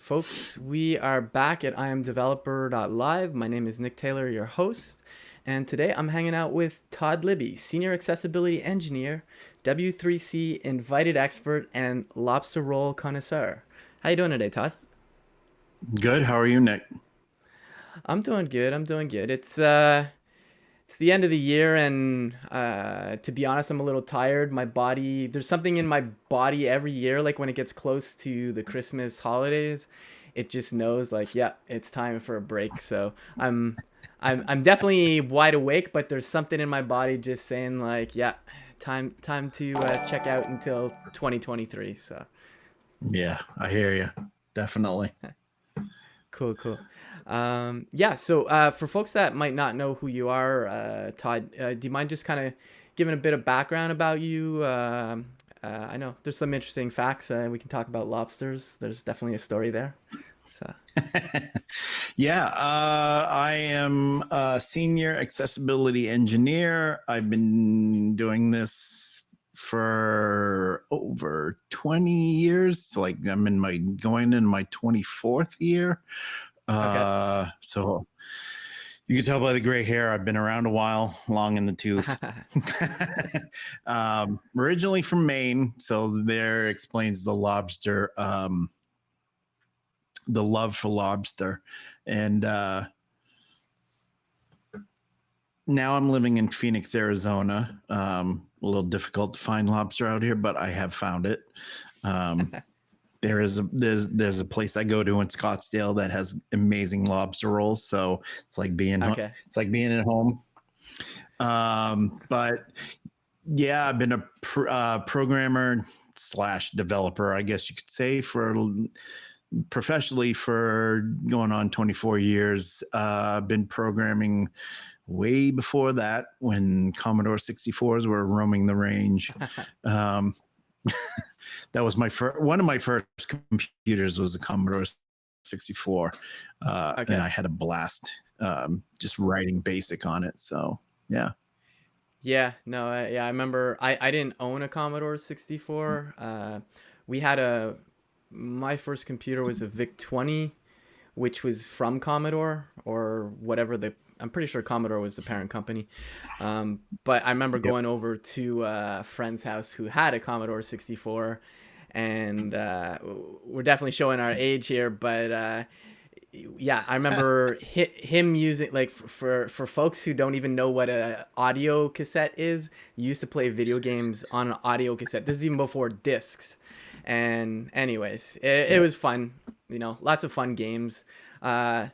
folks. We are back at IamDeveloper.live. My name is Nick Taylor, your host, and today I'm hanging out with Todd Libby, Senior Accessibility Engineer, W3C Invited Expert, and Lobster Roll Connoisseur. How you doing today, Todd? Good. How are you, Nick? I'm doing good. It's the end of the year, and to be honest, I'm a little tired. My body, there's something in my body every year, like when it gets close to the Christmas holidays, it just knows, like, yeah, it's time for a break. So I'm definitely wide awake, but there's something in my body just saying, like, yeah, time to check out until 2023. So Yeah, I hear you. Definitely. cool. Yeah, so for folks that might not know who you are, Todd, do you mind just kind of giving a bit of background about you? I know there's some interesting facts. We can talk about lobsters. There's definitely a story there. So Yeah, I am a senior accessibility engineer. I've been doing this for over 20 years. Like I'm going in my 24th year. okay. So you can tell by the gray hair, I've been around a while, long in the tooth. Originally from Maine, so there explains the love for lobster. And now I'm living in Phoenix, Arizona. A little difficult to find lobster out here, but I have found it. There's a place I go to in Scottsdale that has amazing lobster rolls. So it's like being Okay. it's like being at home. But yeah, I've been a programmer slash developer, I guess you could say, for professionally for going on 24 years. Been programming way before that when Commodore 64s were roaming the range. That was one of my first computers was a Commodore 64. And Okay. I had a blast just writing BASIC on it. So yeah. Yeah, no, yeah, I remember I didn't own a Commodore 64. We had my first computer was a VIC-20, which was from Commodore or whatever I'm pretty sure Commodore was the parent company. But I remember Yep. going over to a friend's house who had a Commodore 64, and we're definitely showing our age here, but yeah, I remember him using, like, for folks who don't even know what a audio cassette is, you used to play video games on an audio cassette. This is even before discs. And anyways, it Yep. was fun, lots of fun games. uh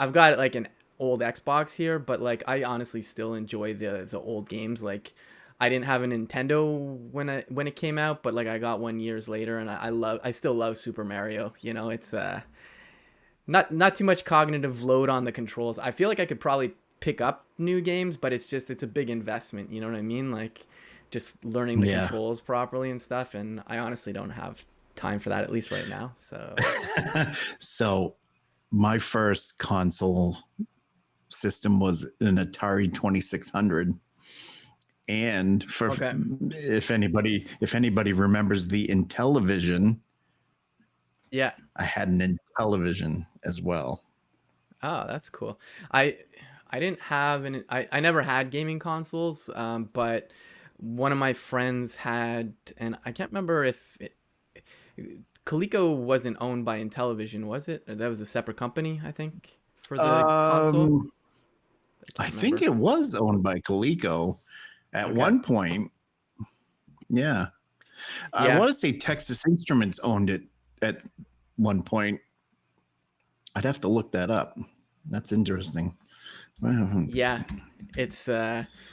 I've got like an old Xbox here, but like I honestly still enjoy the old games. Like I didn't have a Nintendo when it came out, but like I got one years later, and I still love Super Mario. It's not too much cognitive load on the controls. I feel like I could probably pick up new games, but it's a big investment. You know what I mean? Like just learning the Yeah. controls properly and stuff. And I honestly don't have time for that, at least right now. So So my first console system was an Atari 2600. And for okay. if anybody remembers the Intellivision, Yeah. I had an Intellivision as well. Oh, that's cool. I I didn't have I never had gaming consoles, but one of my friends had, and I can't remember if Coleco wasn't owned by Intellivision, was it? Or that was a separate company, I think, for the console. Um, I I can't think remember. it was owned by Coleco at Okay. one point. Yeah, I Yeah. want to say Texas Instruments owned it at one point. I'd have to look that up. That's interesting. Well, Yeah. It's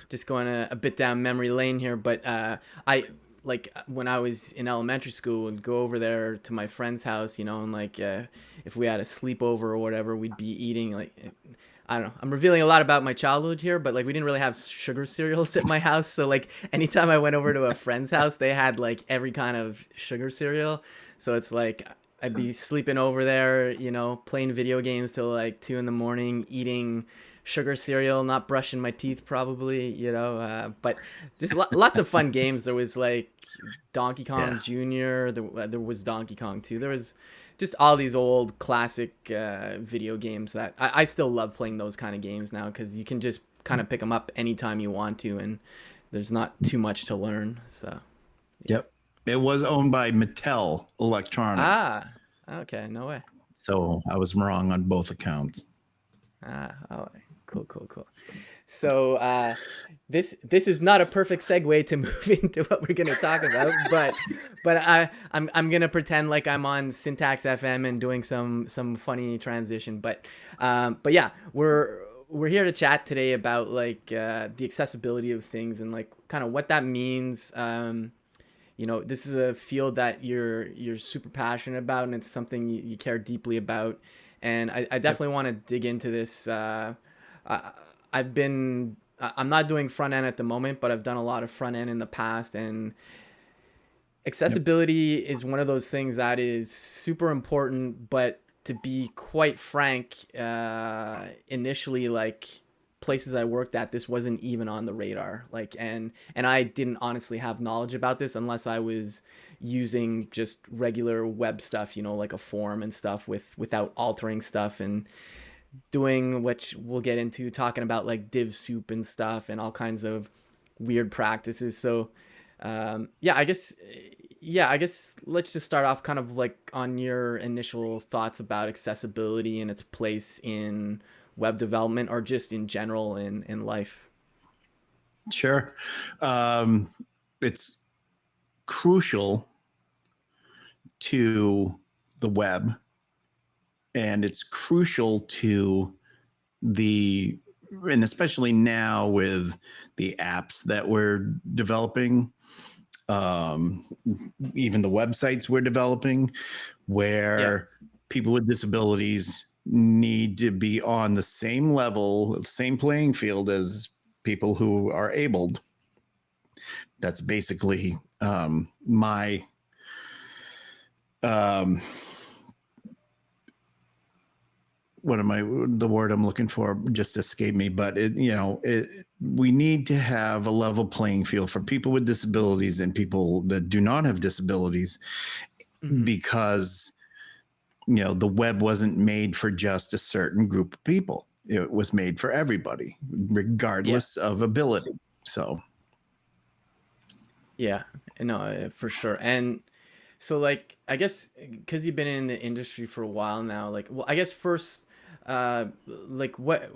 just going a bit down memory lane here, but I like when I was in elementary school and go over there to my friend's house, and like if we had a sleepover or whatever, we'd be eating, like, I don't know. I'm revealing a lot about my childhood here, but like we didn't really have sugar cereals at my house. So like anytime I went over to a friend's house, they had like every kind of sugar cereal. So it's like I'd be sleeping over there, playing video games till like 2 in the morning, eating sugar cereal, not brushing my teeth probably, but just lots of fun games. There was like Donkey yeah. Kong Jr. There was Donkey Kong 2. just all these old classic video games that I still love playing those kind of games now because you can just kind of pick them up anytime you want to, and there's not too much to learn. So yeah. Yep. It was owned by Mattel Electronics. Ah, okay, no way. So I was wrong on both accounts. Ah, oh, cool, cool, cool. So this is not a perfect segue to move into what we're gonna talk about, but I'm gonna pretend like I'm on Syntax FM and doing some funny transition. But yeah, we're here to chat today about like the accessibility of things and like kind of what that means. You know, this is a field that you're super passionate about, and it's something you care deeply about. And I definitely want to dig into this. I, I'm not doing front end at the moment, but I've done a lot of front end in the past, and Yep. accessibility is one of those things that is super important. But to be quite frank, initially, like places I worked at, this wasn't even on the radar. Like, and I didn't honestly have knowledge about this unless I was using just regular web stuff, you know, like a form and stuff without altering stuff and doing, which we'll get into, talking about like div soup and stuff and all kinds of weird practices. So I guess let's just start off kind of like on your initial thoughts about accessibility and its place in web development or just in general in life. Sure. It's crucial to the web, and it's crucial to the, and especially now with the apps that we're developing, um, even the websites we're developing, Yeah. where people with disabilities need to be on the same level, same playing field as people who are abled. That's basically my um, what am I, the word I'm looking for just escaped me, but we need to have a level playing field for people with disabilities and people that do not have disabilities, Hmm. because the web wasn't made for just a certain group of people. It was made for everybody Yeah. regardless of ability. So Yeah. No, for sure. And so like I guess because you've been in the industry for a while now, like well, I guess first, like what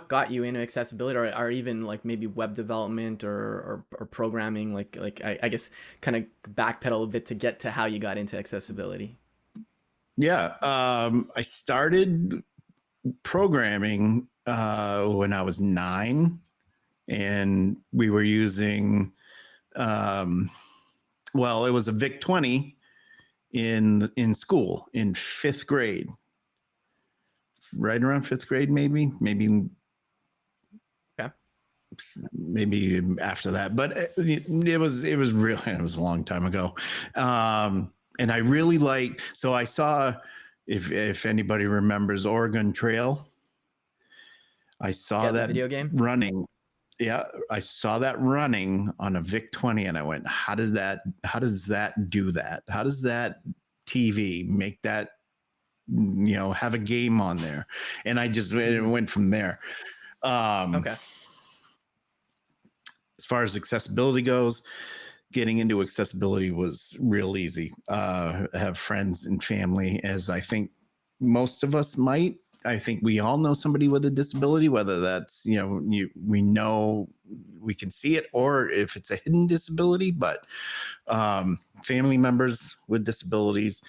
got you into accessibility or even like maybe web development or programming, like I guess kind of backpedal a bit to get to how you got into accessibility. yeah, I started programming when I was 9, and we were using um, well, it was a VIC 20 in school in 5th grade, right around 5th grade, Okay. maybe after that, but it was really, it was a long time ago. And I really like, so I saw, if anybody remembers Oregon Trail, I saw Yeah, the that video game. running. Yeah, I saw that running on a VIC 20, and I went, how does that do that? How does that TV make that, have a game on there? And I just Hmm. went from there. Um, Okay. as far as accessibility goes, getting into accessibility was real easy. I have friends and family, as I think most of us might. I think we all know somebody with a disability, whether that's, we know, we can see it, or if it's a hidden disability, but family members with disabilities.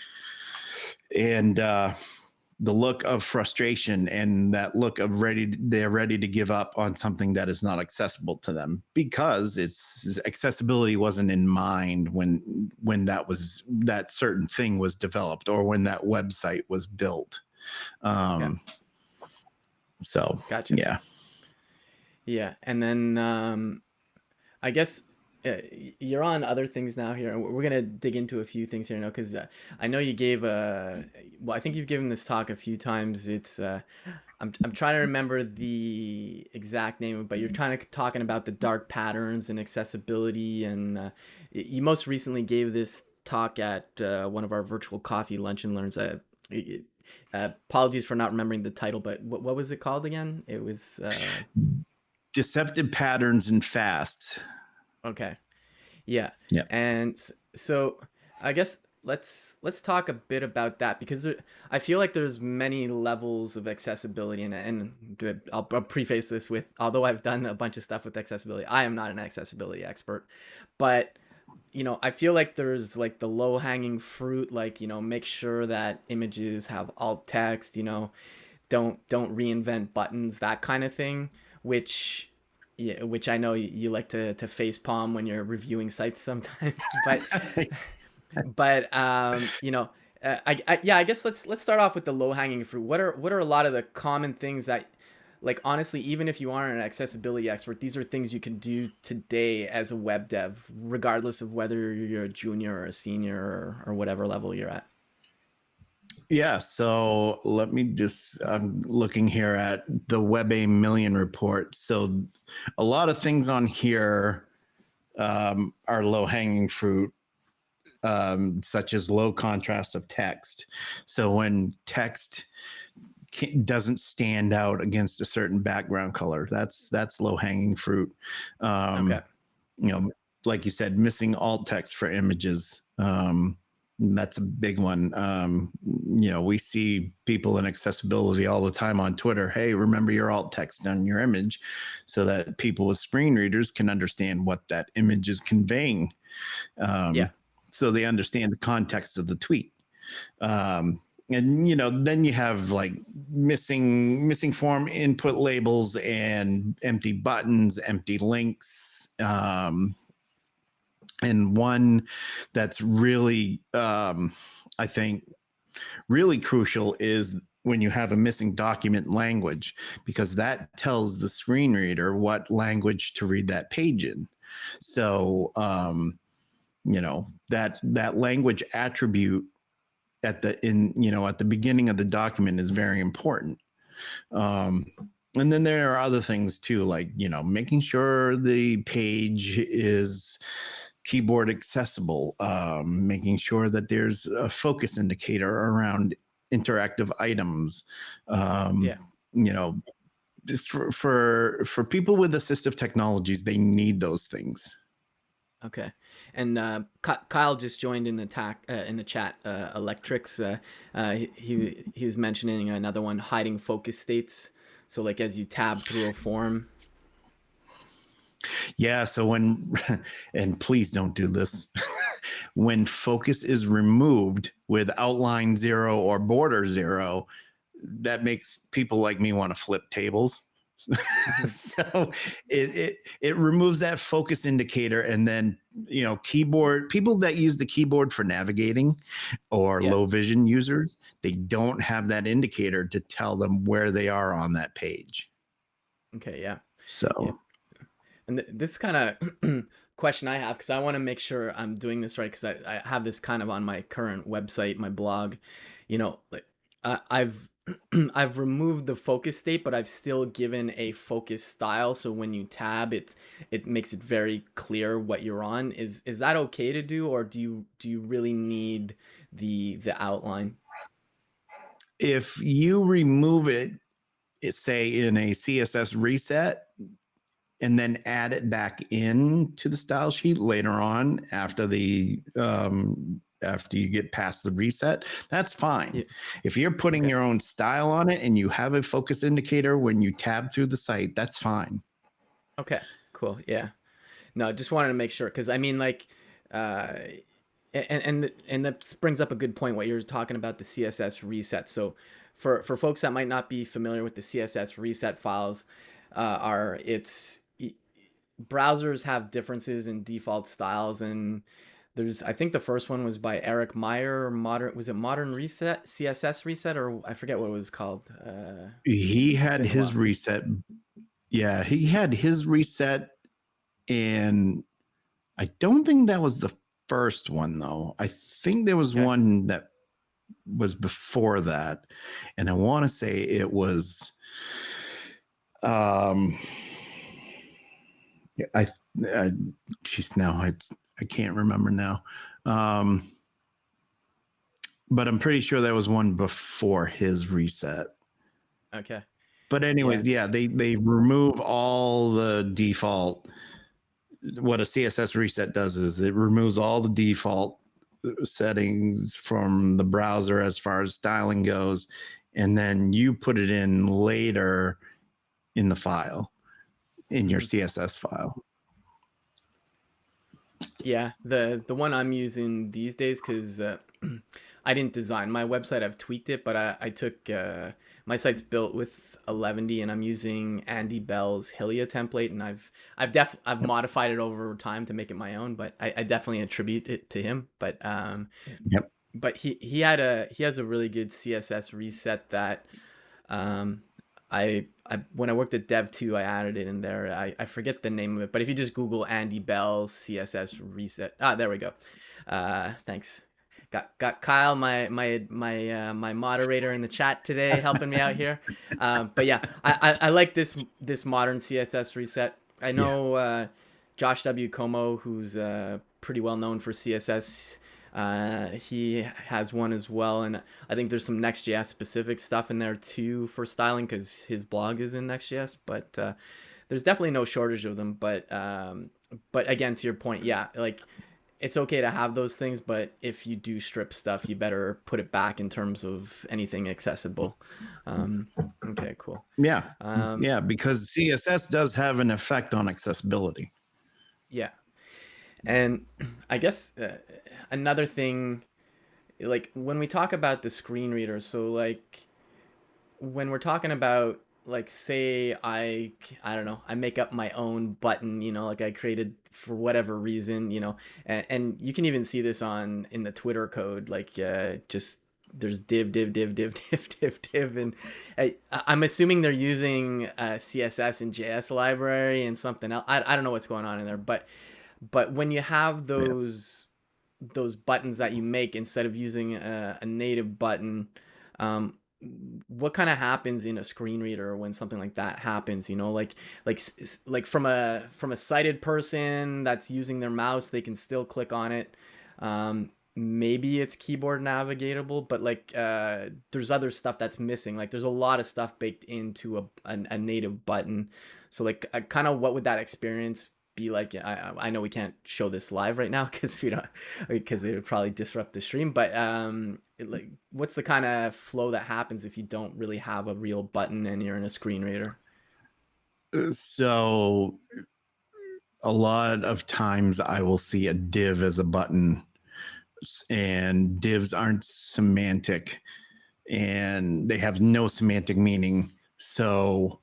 And the look of frustration and that look of they're ready to give up on something that is not accessible to them, because it's accessibility wasn't in mind when that certain thing was developed, or when that website was built. Okay. um so Gotcha. yeah. Yeah, and then I guess you're on other things now here, and we're gonna dig into a few things here now because I know you gave well, I think you've given this talk a few times. It's I'm trying to remember the exact name, but you're kind of talking about the dark patterns and accessibility, and you most recently gave this talk at one of our virtual coffee lunch and learns. Apologies for not remembering the title, but what was it called again? It was Deceptive patterns and fasts. okay. Yeah. Yeah. And so I guess let's talk a bit about that because I feel like there's many levels of accessibility and I'll preface this with, although I've done a bunch of stuff with accessibility, I am not an accessibility expert, but I feel like there's like the low hanging fruit, like, make sure that images have alt text, don't reinvent buttons, that kind of thing, which yeah, which I know you like to face palm when you're reviewing sites sometimes, I guess let's start off with the low hanging fruit. What are a lot of the common things that, like, honestly, even if you aren't an accessibility expert, these are things you can do today as a web dev, regardless of whether you're a junior or a senior or whatever level you're at. Yeah, so let me just, I'm looking here at the WebA Million report. So a lot of things on here are low hanging fruit, such as low contrast of text. So when text doesn't stand out against a certain background color, that's low hanging fruit. Okay. Like you said, missing alt text for images. That's a big one. We see people in accessibility all the time on Twitter. Hey, remember your alt text on your image so that people with screen readers can understand what that image is conveying. Yeah. So they understand the context of the tweet. And then you have like missing form input labels and empty buttons, empty links. And one that's really, I think, really crucial is when you have a missing document language, because that tells the screen reader what language to read that page in. So, that language attribute at the beginning of the document is very important. And then there are other things too, like, making sure the page is keyboard accessible, making sure that there's a focus indicator around interactive items. Yeah. For people with assistive technologies, they need those things. Okay. And Kyle just joined in the chat. Electrics. He was mentioning another one, hiding focus states. So like as you tab through a form. Yeah. So and please don't do this. When focus is removed with outline 0 or border 0, that makes people like me want to flip tables. So it removes that focus indicator, and then keyboard people that use the keyboard for navigating or low vision users, they don't have that indicator to tell them where they are on that page. Okay. Yeah. So yeah. And this kind of question I have, because I want to make sure I'm doing this right, because I have this kind of on my current website, my blog, like I've I've removed the focus state, but I've still given a focus style. So when you tab, it makes it very clear what you're on. Is that okay to do, or do you really need the outline? if you remove it, say in a CSS reset, and then add it back in to the style sheet later on after you get past the reset, that's fine. Yeah. If you're putting your own style on it and you have a focus indicator when you tab through the site, that's fine. Okay, cool. Yeah. No, just wanted to make sure, because I mean, like, and that brings up a good point, what you're talking about, the CSS reset. So for folks that might not be familiar with the CSS reset files, browsers have differences in default styles, and I think the first one was by Eric Meyer, Modern Reset, CSS Reset, or I forget what it was called. He had his reset. Yeah, he had his reset, and I don't think that was the first one though. I think there was one that was before that, and I want to say it was I can't remember now. but I'm pretty sure there was one before his reset. Okay. But Yeah. anyways, yeah, they remove all the default. What a CSS reset does is it removes all the default settings from the browser as far as styling goes, and then you put it in later in the file, in your Mhm. CSS file. Yeah, the one I'm using these days, because I didn't design my website, I've tweaked it, but I took my site's built with 11D, and I'm using Andy Bell's Hylia template, and I've Yep. modified it over time to make it my own, but I definitely attribute it to him. Yep. But he has a really good CSS reset that um, I when I worked at Dev2, I added it in there. I forget the name of it, but if you just Google Andy Bell CSS reset, there we go. Thanks. Got Kyle, my moderator in the chat today, helping me out here. But yeah, I like this modern CSS reset. I Yeah. know Josh W. Como, who's pretty well known for CSS. He has one as well, and I think there's some Next.js specific stuff in there too for styling, because his blog is in Next.js. But there's definitely no shortage of them. But again, to your point, yeah, like it's okay to have those things, but if you do strip stuff, you better put it back in terms of anything accessible. Um, okay, cool. Yeah. Um, Yeah. Because CSS does have an effect on accessibility. yeah, and I guess another thing, like when we talk about the screen reader, so like when we're talking about, like, say I don't know, I make up my own button, like I created for whatever reason, and you can even see this on in the Twitter code, like just there's div, and I'm assuming they're using CSS and JS library and something else. I don't know what's going on in there, but when you have Yeah. those buttons that you make instead of using a native button, um, what kind of happens in a screen reader when something like that happens? Like from a sighted person that's using their mouse, they can still click on it. Maybe it's keyboard navigatable, but like there's other stuff that's missing. Like there's a lot of stuff baked into a native button. So like kind of what would that experience be like? I know we can't show this live right now because we don't, because it would probably disrupt the stream. But like, what's the kind of flow that happens if you don't really have a real button and you're in a screen reader? So a lot of times I will see a div as a button, and divs aren't semantic and they have no semantic meaning. So,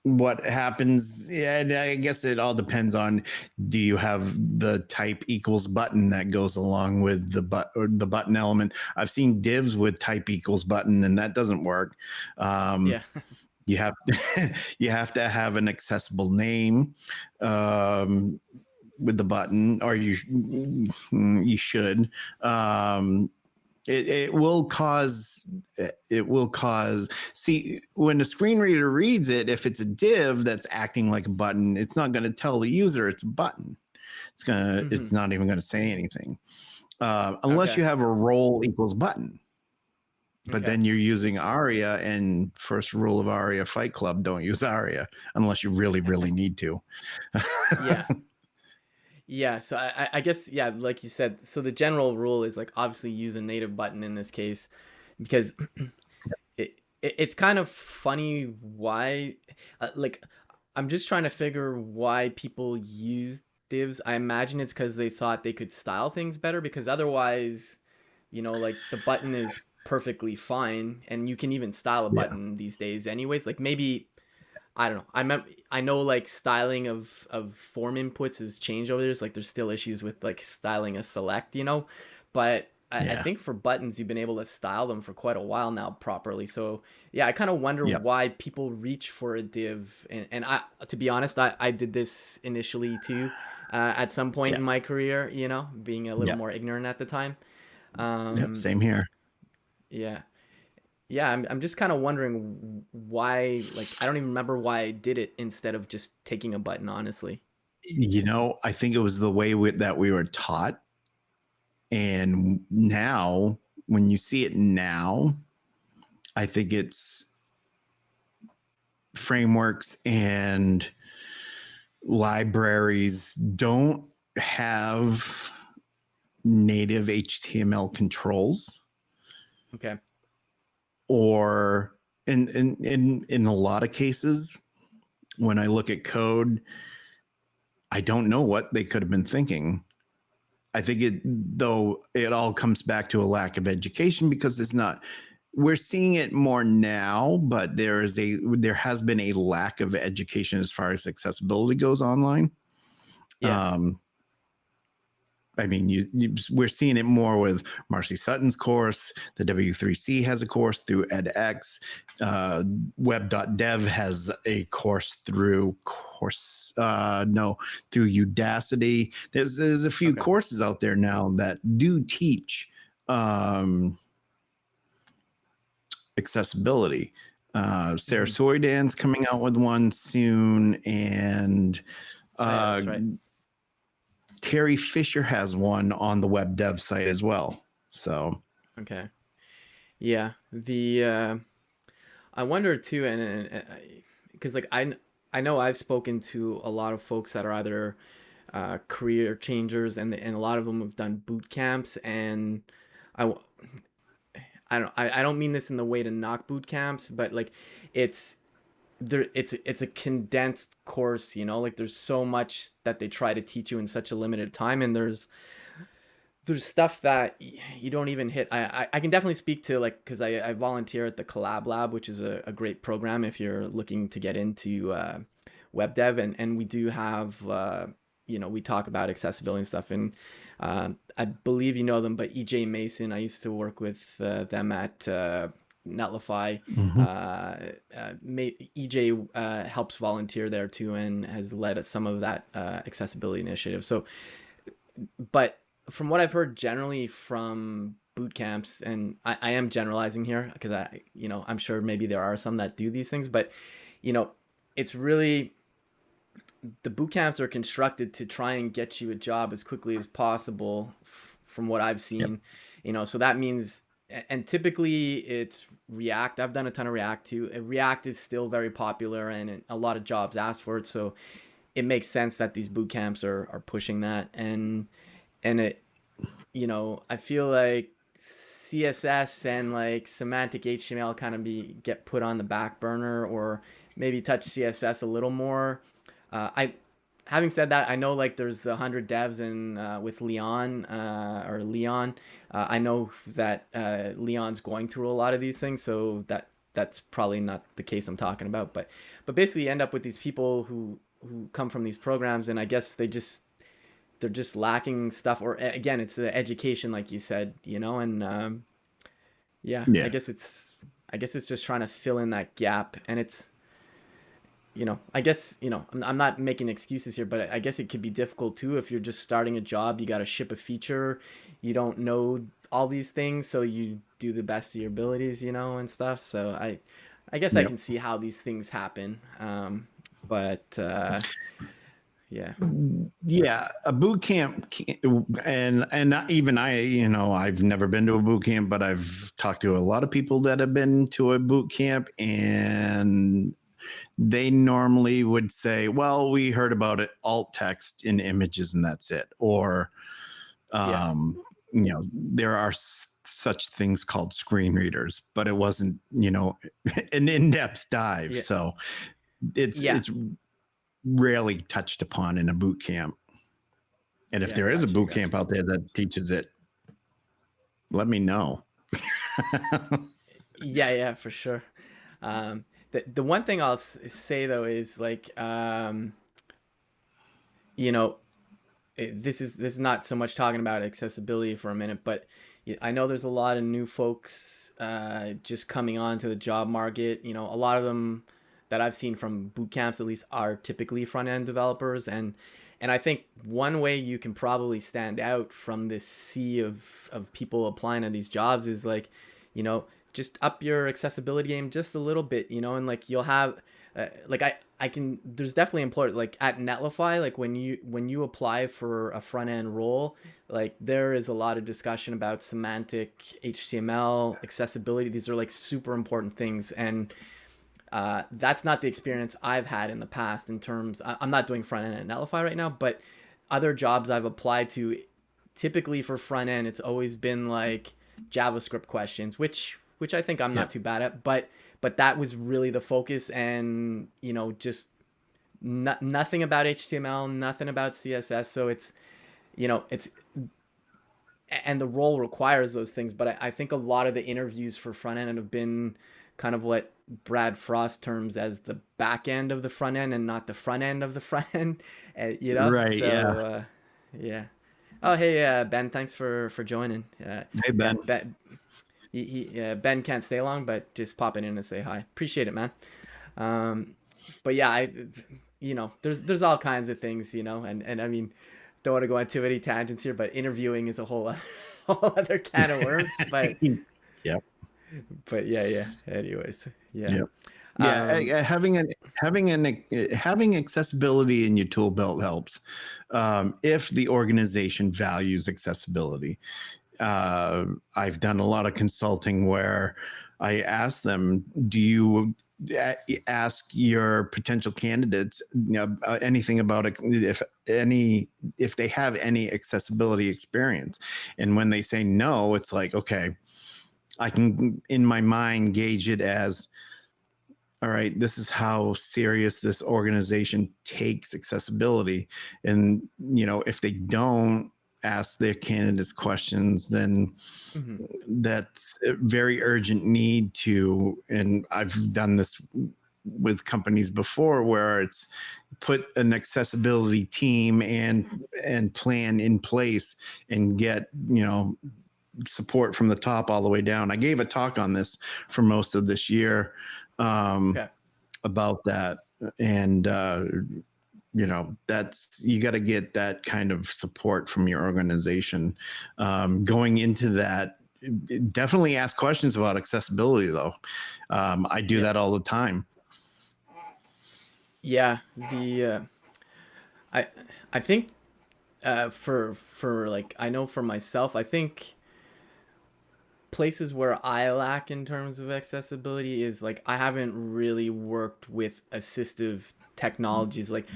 what happens? Yeah, I guess it all depends on, do you have the type equals button that goes along with the button element? I've seen divs with type equals button, and that doesn't work. Yeah. You have you have to have an accessible name with the button, or you should. It will cause see, when the screen reader reads it, if it's a div that's acting like a button, it's not going to tell the user it's a button. It's Hmm. not even going to say anything unless Okay. you have a role equals button. But Okay. then you're using ARIA, and first rule of ARIA Fight Club: don't use ARIA unless you really, really need to. Yeah. Yeah. So I guess, yeah, like you said, so the general rule is like obviously use a native button in this case, because it's kind of funny why, like, I'm just trying to figure why people use divs. I imagine it's because they thought they could style things better, because otherwise, like the button is perfectly fine, and you can even style a Yeah, button these days anyways. Like maybe, I don't know. I know like styling of form inputs has changed over there. Like there's still issues with like styling a select, but I yeah, think for buttons you've been able to style them for quite a while now properly. So yeah, I kind of wonder yeah, why people reach for a div. And I, to be honest, I did this initially too, at some point yeah, in my career. Being a little yeah, more ignorant at the time. yep. Um, Same here. yeah. Yeah, I'm just kind of wondering why, like, I don't even remember why I did it instead of just taking a button, honestly. I think it was the way that we were taught. And now, when you see it now, I think it's frameworks and libraries don't have native HTML controls, Okay. or in a lot of cases, when I look at code, I don't know what they could have been thinking. I think it all comes back to a lack of education, because it's not, we're seeing it more now, but there has been a lack of education as far as accessibility goes online. Yeah. I mean, we're seeing it more with Marcy Sutton's course. The W3C has a course through edX. Web.dev has a course through Udacity. There's a few Okay. courses out there now that do teach accessibility. Sarah Soydan's coming out with one soon, and Oh, yeah, that's right. Terry Fisher has one on the web dev site as well. So Okay. Yeah. I wonder too, and because like I know I've spoken to a lot of folks that are either career changers, and a lot of them have done boot camps, and I I don't mean this in the way to knock boot camps, but like it's it's a condensed course, you know, like there's so much that they try to teach you in such a limited time, and there's stuff that you don't even hit. I can definitely speak to, like, because I volunteer at the Collab Lab, which is a great program if you're looking to get into web dev, and we do have you know, we talk about accessibility and stuff, and I believe you know them, but EJ Mason, I used to work with them at Netlify. EJ helps volunteer there too, and has led some of that accessibility initiative. So, but from what I've heard generally from boot camps, and I am generalizing here because you know, I'm sure maybe there are some that do these things, but you know, it's really, the boot camps are constructed to try and get you a job as quickly as possible, from what I've seen. Yep. You know, so that means, and typically it's React. I've done a ton of React too. React is still very popular, and a lot of jobs ask for it. So it makes sense that these boot camps are pushing that. And it, you know, I feel like CSS and like semantic HTML kind of get put on the back burner, or maybe touch CSS a little more. I Having said that, I know like there's the 100 devs, and with Leon, I know that Leon's going through a lot of these things, so that's probably not the case I'm talking about. But basically, you end up with these people who come from these programs, and I guess they're just lacking stuff, or again, it's the education, like you said, you know, and yeah, yeah. I guess it's just trying to fill in that gap, and it's, you know, I guess, you know, I'm not making excuses here, but I guess it could be difficult too if you're just starting a job. You got to ship a feature, you don't know all these things, so you do the best of your abilities, you know, and stuff. So I guess I Yep. can see how these things happen, but yeah. Yeah, a boot camp, and not even I, you know, I've never been to a boot camp, but I've talked to a lot of people that have been to a boot camp, and they normally would say, well, we heard about it, alt text in images, and that's it. Or Yeah. you know, there are such things called screen readers, but it wasn't, you know, an in-depth dive. Yeah. So Yeah. it's rarely touched upon in a boot camp. And if Yeah, there is a gotcha, boot camp gotcha. out there that teaches it, let me know. Yeah, yeah, for sure. The one thing I'll say though is like, you know, this is not so much talking about accessibility for a minute, but I know there's a lot of new folks just coming on to the job market. You know, a lot of them that I've seen from boot camps at least are typically front end developers, and I think one way you can probably stand out from this sea of people applying to these jobs is like, you know, just up your accessibility game just a little bit, you know, and like you'll have, like I can, there's definitely employers like at Netlify, like when you apply for a front end role, like there is a lot of discussion about semantic HTML accessibility. These are like super important things, and that's not the experience I've had in the past. In terms, I'm not doing front end at Netlify right now, but other jobs I've applied to, typically for front end, it's always been like JavaScript questions, which I think I'm not Yep. too bad at, but that was really the focus, and just nothing about HTML, nothing about CSS. So it's and the role requires those things, but I think a lot of the interviews for front end have been kind of what Brad Frost terms as the back end of the front end and not the front end of the front end. Right. Yeah. So yeah. Oh, hey, Ben, thanks for joining. Hey, Yeah, Ben. Ben can't stay long, but just popping in to say hi. Appreciate it, man. But yeah, there's all kinds of things, and I mean, don't want to go on too many tangents here, but interviewing is a whole other, whole other can of worms. But Yep. yeah. Anyways, yeah. Yep. Yeah, Um, having accessibility in your tool belt helps. If the organization values accessibility, I've done a lot of consulting where I ask them, "Do you ask your potential candidates anything about if they have any accessibility experience?" And when they say no, it's like, okay, I can in my mind gauge it as, all right, this is how serious this organization takes accessibility. And, if they don't ask their candidates questions, then mhm. that's a very urgent need to, and I've done this with companies before where it's put an accessibility team and plan in place and get, support from the top all the way down. I gave a talk on this for most of this year. Okay. About that. And, that's, you got to get that kind of support from your organization. Going into that, definitely ask questions about accessibility, though. I do Yeah. that all the time. Yeah. I I think for like, I know for myself, I think places where I lack in terms of accessibility is like I haven't really worked with assistive technologies, like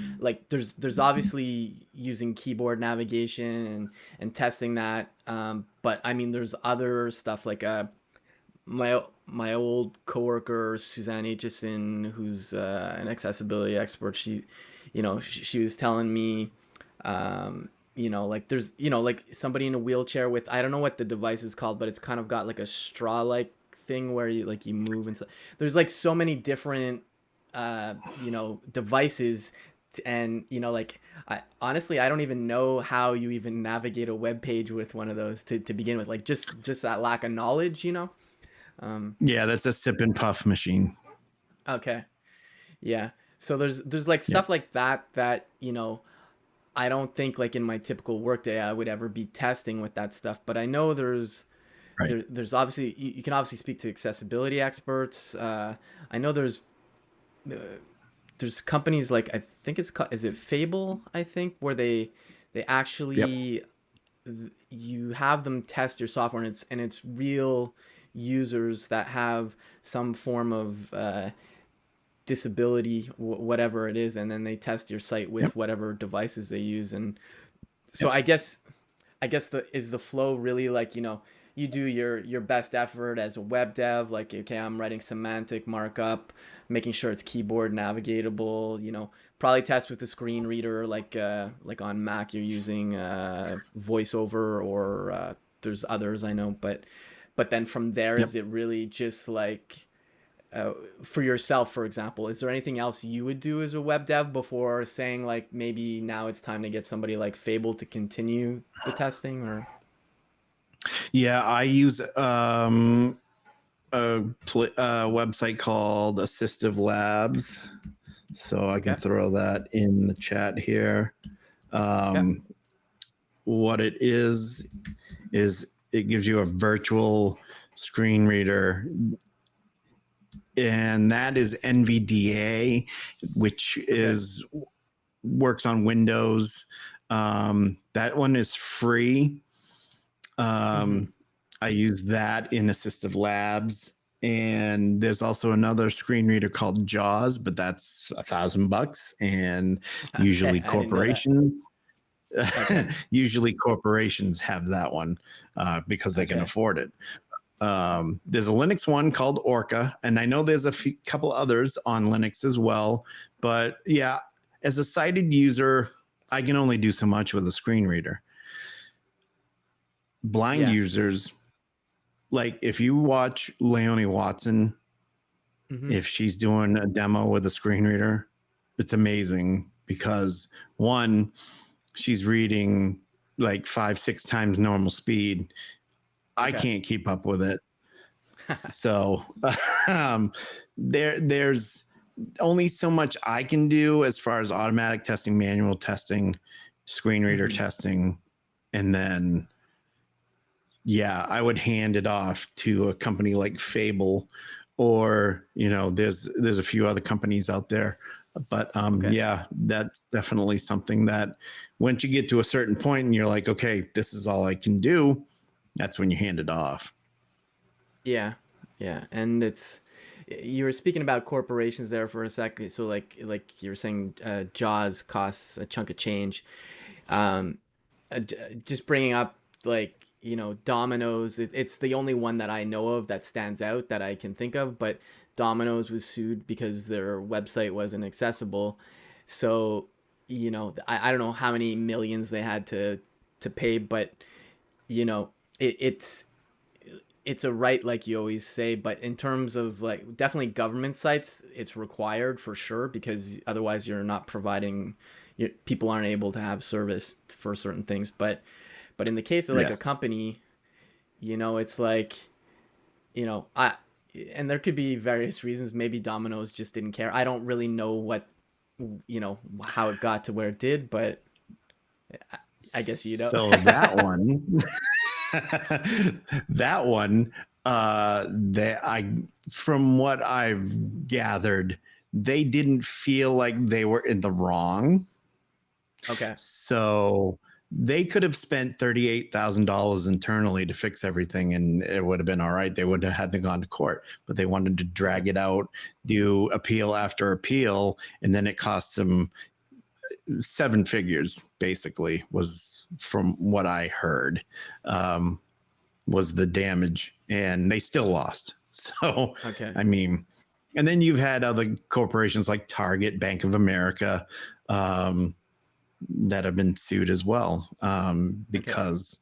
there's obviously using keyboard navigation and testing that, but I mean there's other stuff like my old coworker Suzanne Aitchison, who's an accessibility expert. She was telling me, like there's, like somebody in a wheelchair with, I don't know what the device is called, but it's kind of got like a straw like thing where you move and stuff. There's like so many different devices, and like honestly I don't even know how you even navigate a web page with one of those to begin with, like just that lack of knowledge. Yeah, that's a sip and puff machine. Okay. Yeah. So there's like Yeah, stuff like that I don't think like in my typical workday I would ever be testing with that stuff, but I know right. there's obviously, you can obviously speak to accessibility experts. I know uh, there's companies like, I think it's called, is it Fable, I think, where they Yep. actually, you have them test your software, and it's real users that have some form of disability, whatever it is, and then they test your site Yep. with whatever devices they use. And so Yep. I guess the flow really like, you do your best effort as a web dev, like, okay, I'm writing semantic markup, making sure it's keyboard navigatable, probably test with the screen reader, like on Mac you're using voiceover, or there's others I know, but then from there, Yep. is it really just like, for yourself, for example, is there anything else you would do as a web dev before saying like maybe now it's time to get somebody like Fable to continue the testing? Or Yeah, I use a website called Assistive Labs. So I can okay, throw that in the chat here. okay, Um, what it is it gives you a virtual screen reader and that is NVDA, which Okay. is works on Windows. That one is free. Mm-hmm. I use that in assistive labs. And there's also another screen reader called JAWS, but that's $1,000. And Okay, usually I didn't know that. corporations, Okay. usually corporations have that one because they can Okay. afford it. There's a Linux one called Orca, and I know there's a couple others on Linux as well. But yeah, as a sighted user, I can only do so much with a screen reader. Blind Yeah. users, like if you watch Leonie Watson, Mm-hmm. if she's doing a demo with a screen reader, it's amazing because one, she's reading like 5-6 times normal speed. I Okay. can't keep up with it. So um, there's only so much I can do as far as automatic testing, manual testing, screen reader Mm-hmm. testing, and then yeah, I would hand it off to a company like Fable, or there's a few other companies out there. But Okay. yeah, that's definitely something that once you get to a certain point and you're like, okay, this is all I can do, that's when you hand it off. Yeah. Yeah. And it's you were speaking about corporations there for a second. So like you were saying, Jaws costs a chunk of change. Um, just bringing up like Domino's. It's the only one that I know of that stands out that I can think of. But Domino's was sued because their website wasn't accessible. So I don't know how many millions they had to pay, but you know it's a right, like you always say. But in terms of like definitely government sites, it's required for sure, because otherwise you're not providing, people aren't able to have service for certain things. But in the case of like a Yes. company, it's like, I and there could be various reasons. Maybe Domino's just didn't care. I don't really know how it got to where it did, but I guess So that one, that one, that I, from what I've gathered, they didn't feel like they were in the wrong. Okay. So they could have spent $38,000 internally to fix everything and it would have been all right. They wouldn't have had to gone to court, but they wanted to Okay. drag it out, do appeal after appeal, and then it cost them 7 figures, basically, was from what I heard, um, was the damage, and they still lost. So, Okay. I mean, and then you've had other corporations like Target, Bank of America, um, that have been sued as well, Okay. because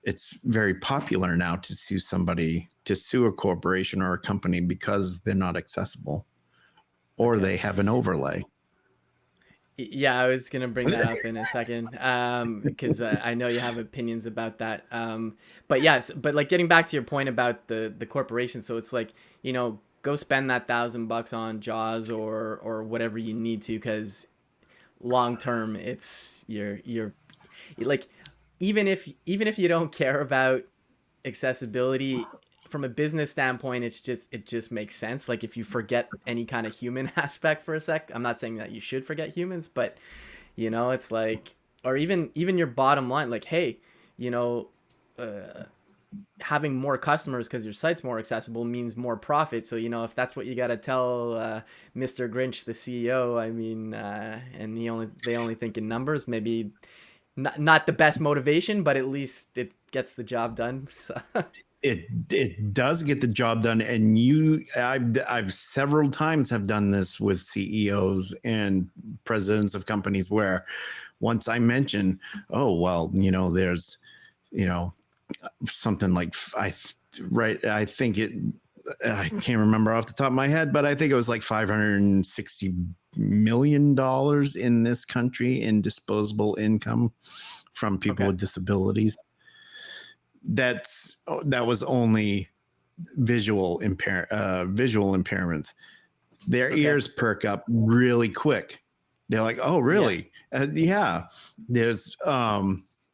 it's very popular now to sue a corporation or a company because they're not accessible or Okay. they have an overlay. Yeah, I was gonna bring that up in a second, because I know you have opinions about that. But yes, but like getting back to your point about the corporation, so it's like, go spend that $1,000 on Jaws or whatever you need to, because long term, it's you're like, even if you don't care about accessibility from a business standpoint, it just makes sense. Like if you forget any kind of human aspect for a sec, I'm not saying that you should forget humans, but it's like, or even your bottom line, like, hey, you know uh, having more customers because your site's more accessible means more profit. So if that's what you got to tell Mr. Grinch, the CEO, I mean, and they only think in numbers, maybe not the best motivation, but at least it gets the job done. So It does get the job done, and I've several times have done this with CEOs and presidents of companies where once I mention, oh well, there's you know something like I think I can't remember off the top of my head, but I think it was like $560 million in this country in disposable income from people okay. with disabilities. That was only visual impairments. Their Okay. ears perk up really quick. They're like, oh Yeah. really? Yeah. There's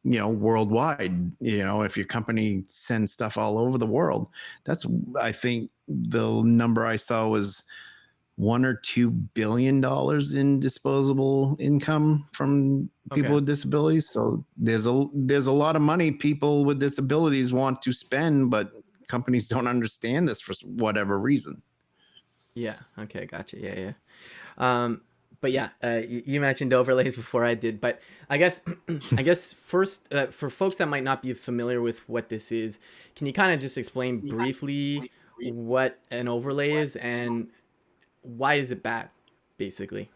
worldwide, if your company sends stuff all over the world, that's, I think, the number I saw was $1 or $2 billion in disposable income from people Okay. with disabilities. So there's a lot of money people with disabilities want to spend, but companies don't understand this for whatever reason. Yeah. Okay. Gotcha. Yeah. Yeah. Um, but yeah, you mentioned overlays before I did, but I guess, I guess first, for folks that might not be familiar with what this is, can you kind of just explain briefly what an overlay is and why is it bad, basically?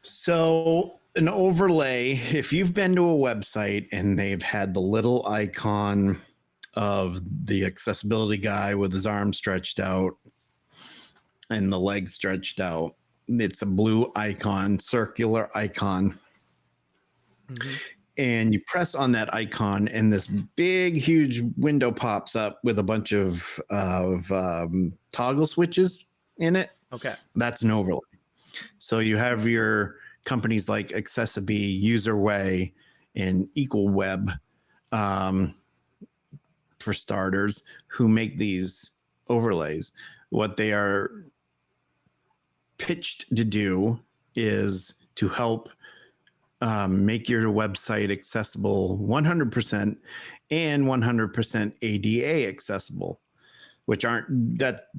So an overlay, if you've been to a website and they've had the little icon of the accessibility guy with his arm stretched out and the legs stretched out, it's a blue icon, circular icon. Mm-hmm. And you press on that icon, and this big, huge window pops up with a bunch of toggle switches in it. Okay. That's an overlay. So you have your companies like Accessibility, Userway, and EqualWeb, for starters, who make these overlays. What they are pitched to do is to help make your website accessible 100% and 100% ADA accessible, which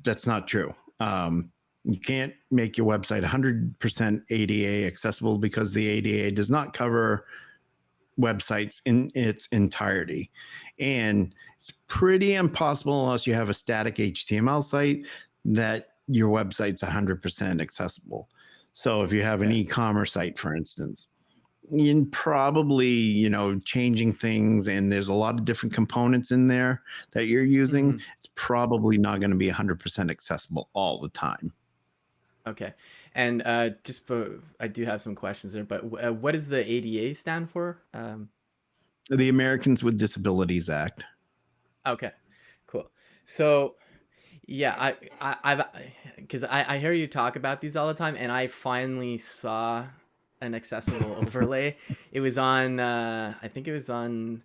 that's not true. You can't make your website 100% ADA accessible because the ADA does not cover websites in its entirety. And it's pretty impossible unless you have a static HTML site that your website's 100% accessible. So if you have an e-commerce site, for instance, in probably changing things, and there's a lot of different components in there that you're using, Mm-hmm. it's probably not going to be 100% accessible all the time. Okay. And I do have some questions there, but what does the ADA stand for? The Americans with Disabilities Act. Okay, cool. So yeah, I've because I hear you talk about these all the time, and I finally saw an accessible overlay. It was on I think it was on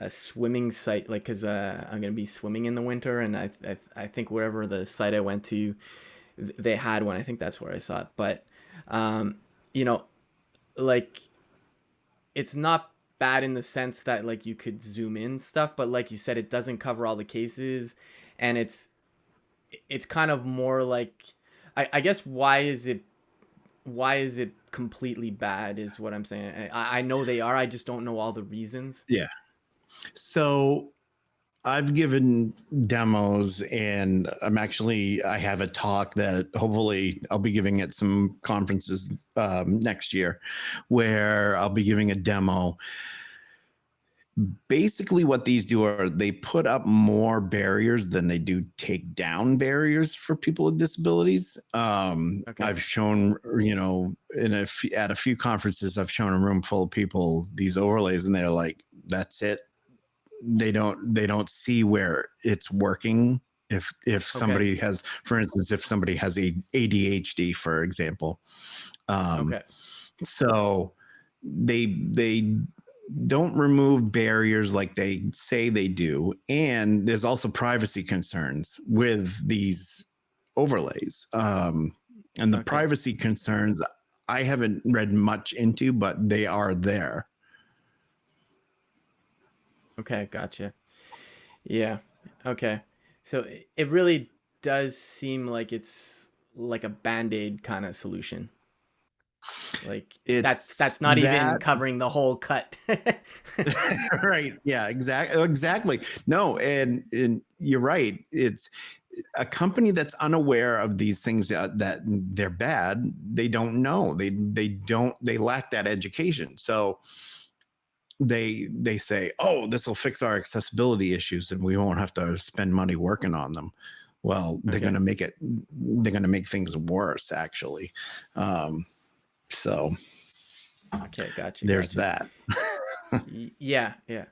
a swimming site, like because I'm gonna be swimming in the winter, and I think wherever the site I went to, they had one. I think that's where I saw it. But um, you know, like it's not bad in the sense that like you could zoom in stuff, but like you said, it doesn't cover all the cases, and it's kind of more like I guess why is it completely bad is what I'm saying. I know they are. I just don't know all the reasons. Yeah. So I've given demos, and I have a talk that hopefully I'll be giving at some conferences next year, where I'll be giving a demo. Basically what these do are they put up more barriers than they do take down barriers for people with disabilities. Okay. I've shown, at a few conferences, I've shown a room full of people these overlays, and they're like, that's it. They don't see where it's working. If somebody has, for instance, if somebody has a ADHD, for example, Okay. so they don't remove barriers like they say they do. And there's also privacy concerns with these overlays. And the privacy concerns I haven't read much into, but they are there. Okay, gotcha. Yeah. Okay. So it really does seem like it's like a band-aid kind of solution. Like It's that's not even that. covering the whole cut. Right. Yeah, exactly. No, and you're right. It's a company that's unaware of these things that they're bad. They don't know. They lack that education. So they say, oh, this will fix our accessibility issues and we won't have to spend money working on them. Well, they're going to make things worse, actually. So Okay, gotcha. there's that. Yeah, yeah.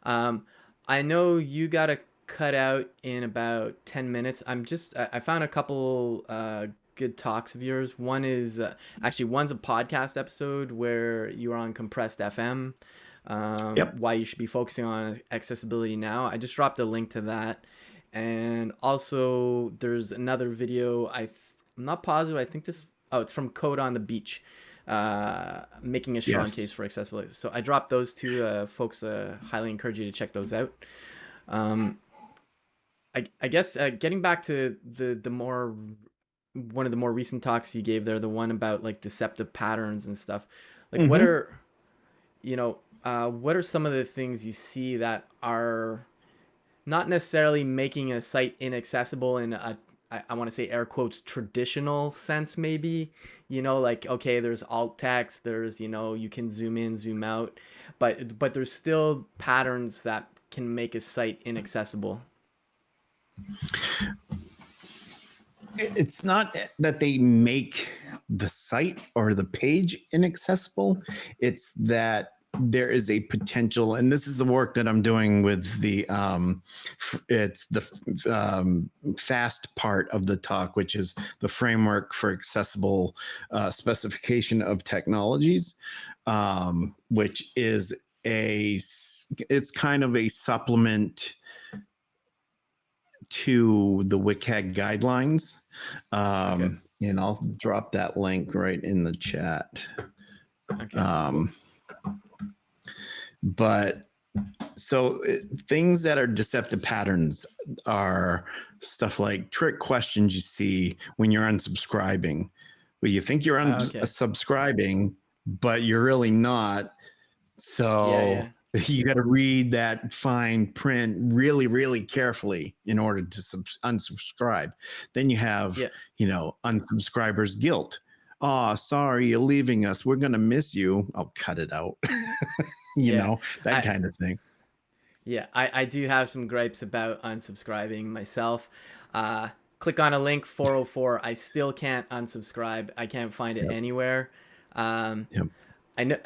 I know you got to cut out in about 10 minutes. I found a couple good talks of yours. One is actually one's a podcast episode where you were on Compressed FM. Yep. Why you should be focusing on accessibility now. I just dropped a link to that. And also there's another video. I'm not positive. I think this. Oh, it's from Code on the Beach, making a strong Yes. case for accessibility. So I dropped those two, folks. Highly encourage you to check those out. Um, I guess getting back to the more one of the more recent talks you gave there, the one about like deceptive patterns and stuff. Like, what Mm-hmm. are what are some of the things you see that are not necessarily making a site inaccessible in a, I want to say air quotes, traditional sense, maybe, like, okay, there's alt text, there's, you can zoom in, zoom out, but there's still patterns that can make a site inaccessible. It's not that they make the site or the page inaccessible. It's that there is a potential, and this is the work that I'm doing with the it's the fast part of the talk, which is the framework for accessible specification of technologies, which is it's kind of a supplement to the WCAG guidelines. Okay. And I'll drop that link right in the chat. Okay. Cool. But so things that are deceptive patterns are stuff like trick questions you see when you're unsubscribing. Well, you think you're Okay. unsubscribing, but you're really not. Yeah. So Yeah. you got to read that fine print really, really carefully in order to unsubscribe. Then you have, Yeah. unsubscribers guilt. Oh, sorry, you're leaving us. We're going to miss you. I'll cut it out. Yeah. That I kind of thing. Yeah, I do have some gripes about unsubscribing myself. Uh, Click on a link 404. I still can't unsubscribe. I can't find it Yep. anywhere. Um, Yep. I know.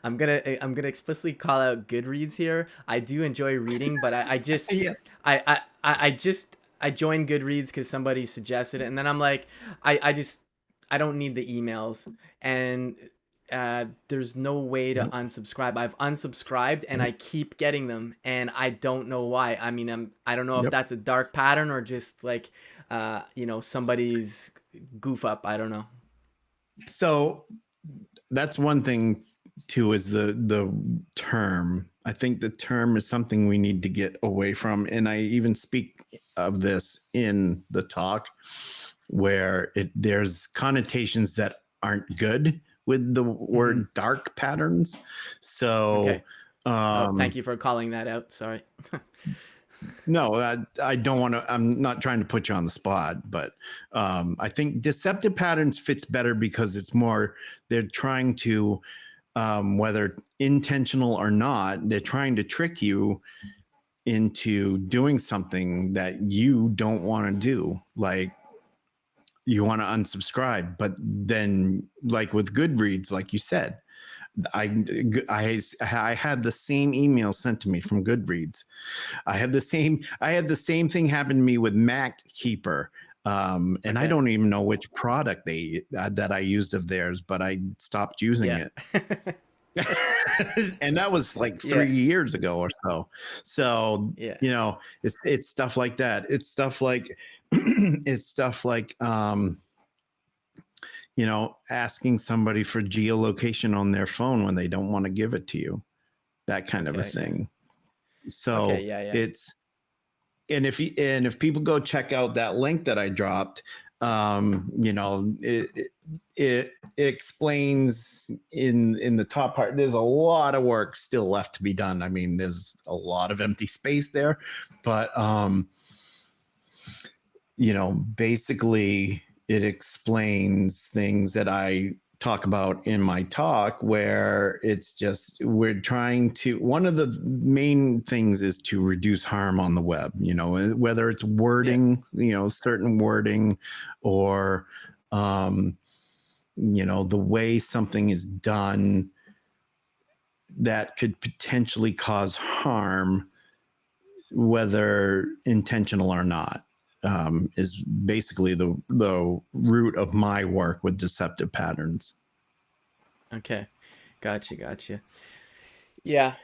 I'm gonna explicitly call out Goodreads here. I do enjoy reading, but I just Yes. I just I joined Goodreads because somebody suggested it, and then I'm like, I just I don't need the emails, and there's no way to Yep. unsubscribe. I've unsubscribed and I keep getting them, and I don't know why. I mean, I don't know if Yep. that's a dark pattern or just like somebody's goof up. I don't know. So that's one thing too, is the term. I think the term is something we need to get away from. And I even speak of this in the talk, where there's connotations that aren't good with the word dark patterns. So Okay. Oh, thank you for calling that out. Sorry. no, I don't want to. I'm not trying to put you on the spot, but I think deceptive patterns fits better because it's more. They're trying to, whether intentional or not, they're trying to trick you into doing something that you don't want to do. Like, you want to unsubscribe, but then, like with Goodreads, like you said, I had the same email sent to me from Goodreads. I had the same thing happen to me with MacKeeper. And I Okay. don't even know which product that I used of theirs, but I stopped using Yeah. it. And that was like Yeah. 3 years ago or so. So, Yeah. it's stuff like that. It's stuff like it's stuff like asking somebody for geolocation on their phone when they don't want to give it to you. That kind of a Okay. Okay. thing. Okay. So Yeah. Yeah. it's if people go check out that link that I dropped, it explains in the top part. There's a lot of work still left to be done. I mean, there's a lot of empty space there, but basically it explains things that I talk about in my talk, where it's just we're trying to, one of the main things is to reduce harm on the web, whether it's Yeah. wording, certain wording, or the way something is done that could potentially cause harm, whether intentional or not, is basically the root of my work with deceptive patterns. Okay. Gotcha. Gotcha. Yeah.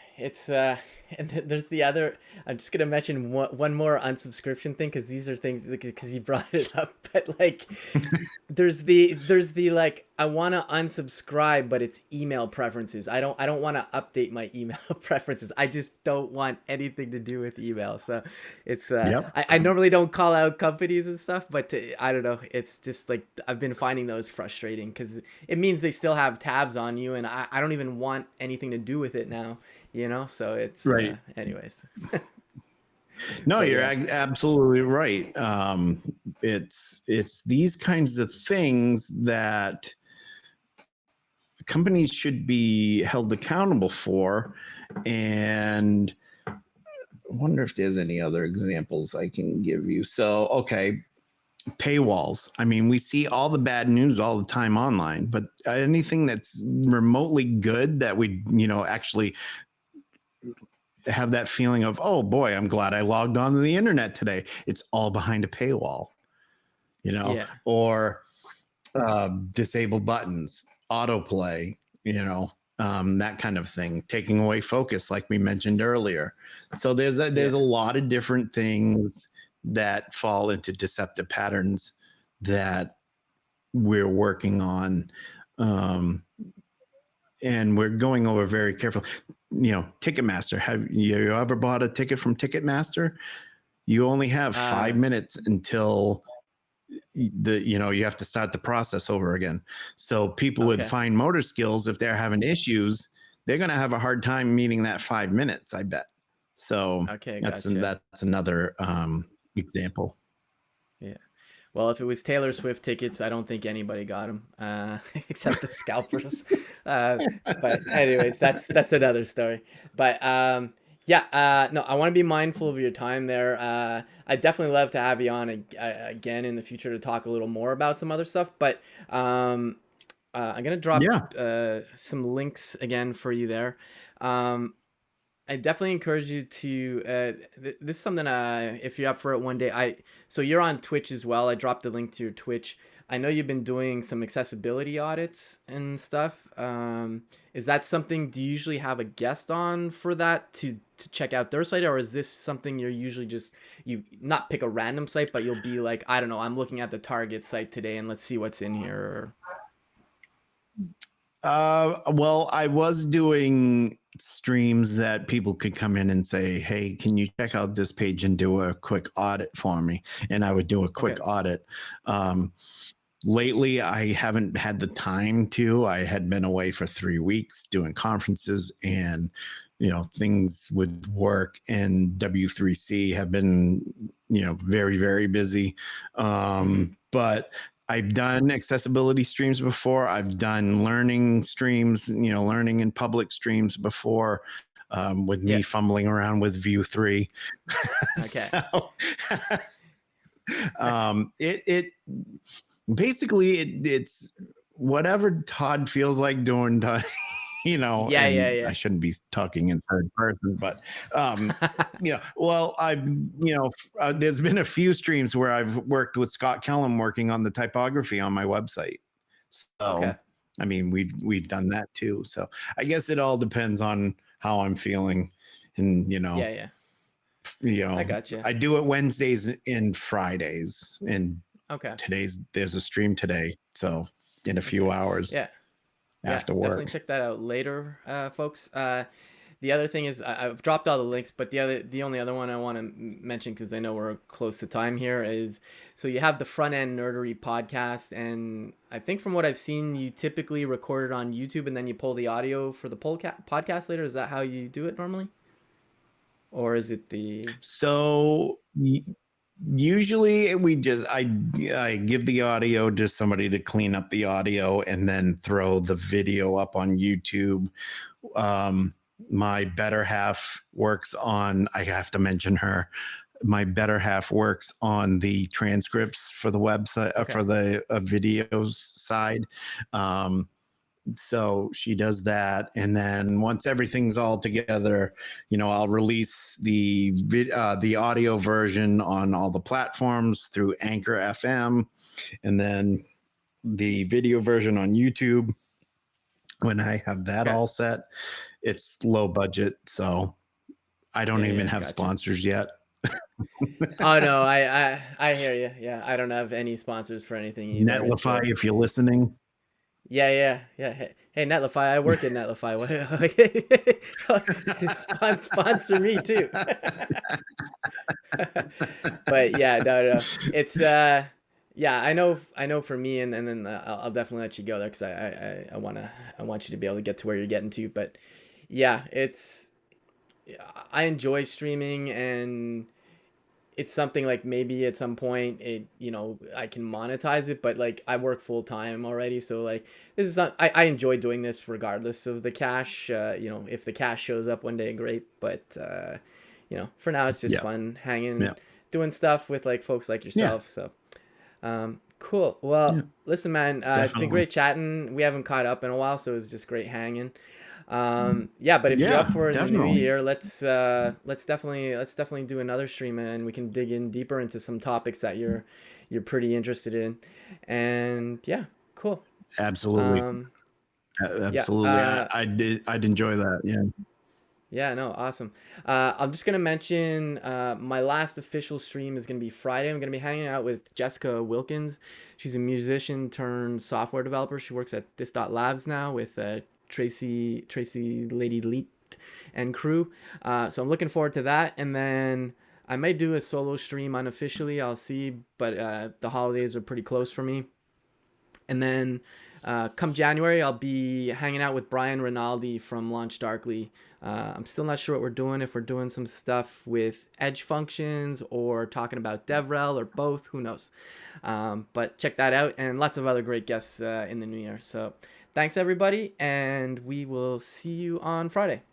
And then there's the other. I'm just gonna mention one more unsubscription thing because these are things because you brought it up. But like, there's the like I want to unsubscribe, but it's email preferences. I don't want to update my email preferences. I just don't want anything to do with email. So it's Yep. I normally don't call out companies and stuff, but I don't know. It's just like I've been finding those frustrating because it means they still have tabs on you, and I don't even want anything to do with it now. So it's Right. anyways. No, But you're yeah. absolutely right. It's these kinds of things that companies should be held accountable for. And I wonder if there's any other examples I can give you. So, okay, paywalls. I mean, we see all the bad news all the time online, but anything that's remotely good that we, actually have that feeling of, oh boy, I'm glad I logged onto the internet today. It's all behind a paywall, Yeah. or disable buttons, autoplay, that kind of thing, taking away focus, like we mentioned earlier. So there's a Yeah. lot of different things that fall into deceptive patterns that we're working on. Um, and we're going over very carefully. Ticketmaster. Have you ever bought a ticket from Ticketmaster? You only have 5 minutes until you have to start the process over again. So people with Okay. fine motor skills, if they're having issues, they're going to have a hard time meeting that 5 minutes, I bet. So Okay. that's Gotcha. that's another example. Yeah. Well, if it was Taylor Swift tickets, I don't think anybody got them, except the scalpers. Uh, but anyways, that's another story. But yeah, no, I want to be mindful of your time there. I definitely love to have you on again in the future to talk a little more about some other stuff. But I'm gonna drop Yeah. some links again for you there. Um, I definitely encourage you to. This is something. If you're up for it one day, so you're on Twitch as well. I dropped the link to your Twitch. I know you've been doing some accessibility audits and stuff. Is that something? Do you usually have a guest on for that to check out their site, or is this something you're usually just you not pick a random site, but you'll be like, I don't know, I'm looking at the Target site today, and let's see what's in here. Well, I was doing streams that people could come in and say, hey, can you check out this page and do a quick audit for me? And I would do a quick Okay. audit. Lately, I haven't had the time to. I had been away for 3 weeks doing conferences, and things with work and W3C have been very, very busy. But I've done accessibility streams before. I've done learning streams, learning in public streams before, with Yeah. me fumbling around with View 3. Okay. So it basically it's whatever Todd feels like doing. Yeah. Yeah. And I Yeah. shouldn't be talking in third person, but well, there's been a few streams where I've worked with Scott Kellum working on the typography on my website. So Okay. I mean, we've done that too. So I guess it all depends on how I'm feeling. And Yeah. Yeah. I gotcha. I do it Wednesdays and Fridays, and Okay. there's a stream today, so in a few Okay. hours Yeah. Yeah. after Definitely work. check that out later, folks. The other thing is I've dropped all the links, but the only other one I want to mention because I know we're close to time here is so you have the Front End Nerdery podcast, and I think from what I've seen, you typically record it on YouTube and then you pull the audio for the podcast later. Is that how you do it normally, or is it the? So usually I give the audio to somebody to clean up the audio and then throw the video up on YouTube. My better half works on, I have to mention her. My better half works on the transcripts for the website, Okay. for the videos side. So she does that, and then once everything's all together, I'll release the audio version on all the platforms through Anchor FM, and then the video version on YouTube. When I have that Okay. all set, it's low budget, so I don't even have Gotcha. sponsors yet. Oh no, I hear you. Yeah, I don't have any sponsors for anything either. It's Netlify, if you're listening. yeah. Hey, Netlify, I work at Netlify. Sponsor me too. But yeah, no. It's yeah, I know for me, and then I'll definitely let you go there because I want you to be able to get to where you're getting to. But yeah, I enjoy streaming, and it's something like maybe at some point I can monetize it, but like I work full time already, so like this is not I enjoy doing this regardless of the cash. If the cash shows up one day, great, but for now it's just Yeah. fun hanging, Yeah. doing stuff with like folks like Yeah. yourself. So cool. Well, Yeah. listen, man, it's been Definitely. great chatting. We haven't caught up in a while, so it was just great hanging. Yeah, but if you're up Yeah, for it in the new definitely. year, let's definitely do another stream, and we can dig in deeper into some topics that you're pretty interested in. And yeah, cool. Absolutely. um yeah Absolutely. I'd enjoy that. Yeah. yeah, no, awesome. I'm just gonna mention my last official stream is gonna be Friday. I'm gonna be hanging out with Jessica Wilkins. She's a musician turned software developer. She works at This Dot Labs now with Tracy Lady Leap and crew. So I'm looking forward to that. And then I might do a solo stream unofficially. I'll see, but the holidays are pretty close for me. And then come January, I'll be hanging out with Brian Rinaldi from Launch Darkly. I'm still not sure what we're doing, if we're doing some stuff with edge functions or talking about DevRel or both, who knows. But check that out, and lots of other great guests in the new year. So thanks, everybody, and we will see you on Friday.